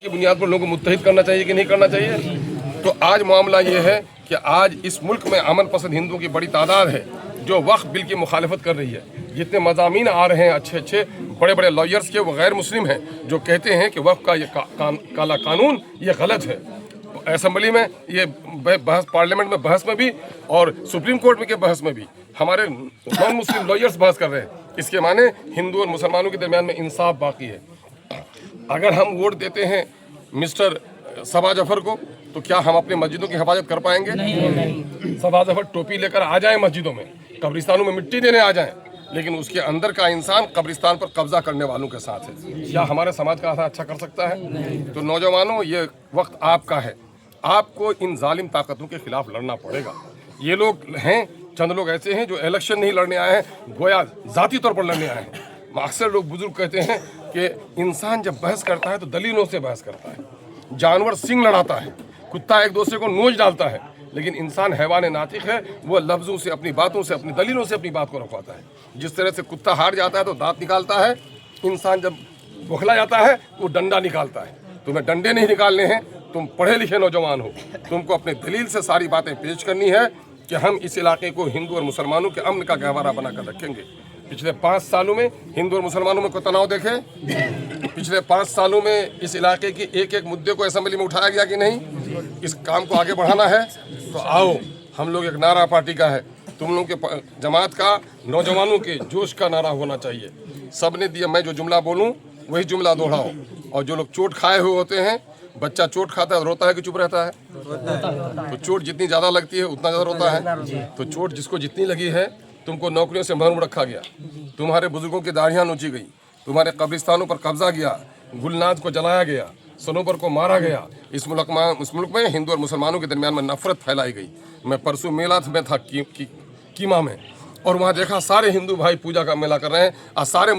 की बुनियाद पर लोगों को मुत्तहिद करना चाहिए कि नहीं करना चाहिए। तो आज मामला ये है कि आज इस मुल्क में अमन पसंद हिंदुओं की बड़ी तादाद है जो वक्फ बिल की मुखालफत कर रही है। जितने मज़ामीन आ रहे हैं अच्छे अच्छे बड़े बड़े लॉयर्स के, वो गैर मुस्लिम हैं जो कहते हैं कि वक्फ का ये काला कानून ये गलत है। असम्बली में ये बहस, पार्लियामेंट में बहस में भी और सुप्रीम कोर्ट में के बहस में भी हमारे नॉन मुस्लिम लॉयर्स बहस कर रहे हैं। इसके माने हिंदू और मुसलमानों के दरमियान में इंसाफ बाकी है। अगर हम वोट देते हैं मिस्टर सबा जफर को तो क्या हम अपनी मस्जिदों की हिफाजत कर पाएंगे? नहीं। सबा जफर टोपी लेकर आ जाए मस्जिदों में, कब्रिस्तानों में मिट्टी देने आ जाएं, लेकिन उसके अंदर का इंसान कब्रिस्तान पर कब्जा करने वालों के साथ है। क्या हमारे समाज का अच्छा कर सकता है? तो नौजवानों, ये वक्त आपका है। आपको इन जालिम ताकतों के खिलाफ लड़ना पड़ेगा। ये लोग हैं, चंद लोग ऐसे हैं जो इलेक्शन नहीं लड़ने आए हैं, गोया जाती तौर पर लड़ने आए हैं। अक्सर लोग बुजुर्ग कहते हैं कि इंसान जब बहस करता है तो दलीलों से बहस करता है। जानवर सिंग लड़ाता है, कुत्ता एक दूसरे को नोच डालता है, लेकिन इंसान हैवान नातिक है। वो लफ्ज़ों से, अपनी बातों से, अपनी दलीलों से अपनी बात को रखवाता है। जिस तरह से कुत्ता हार जाता है तो दांत निकालता है, इंसान जब बौखला जाता है तो डंडा निकालता है। तुम्हें डंडे नहीं निकालने हैं, तुम पढ़े लिखे नौजवान हो, तुमको अपने दलील से सारी बातें पेश करनी है कि हम इस इलाके को हिंदू और मुसलमानों के अमन का गहवारा बनाकर रखेंगे। पिछले 5 सालों में हिंदू और मुसलमानों में कोई तनाव देखे? पिछले 5 सालों में इस इलाके की एक एक मुद्दे को असेंबली में उठाया गया कि नहीं? इस काम को आगे बढ़ाना है तो आओ, हम लोग एक नारा पार्टी का है, तुम लोग के जमात का, नौजवानों के जोश का नारा होना चाहिए। सब ने दिया, मैं जो जुमला बोलूँ वही जुमला दोहराओ। और जो लोग चोट खाए हुए होते हैं, बच्चा चोट खाता है रोता है कि चुप रहता है? तो चोट जितनी ज़्यादा लगती है उतना ज़्यादा रोता है। तो चोट जिसको जितनी लगी है, तुमको नौकरियों से महरूम रखा गया, तुम्हारे बुजुर्गों की दाढ़ियाँ नोची गई, तुम्हारे कब्रिस्तानों पर कब्जा किया, गुलनाज को जलाया गया, सनोबर को मारा गया। इस मुल्क में हिंदू और मुसलमानों के दरमियान में नफरत फैलाई गई। मैं परसों मेला में था कीमा में, और वहाँ देखा सारे हिंदू भाई पूजा का मेला कर रहे हैं और सारे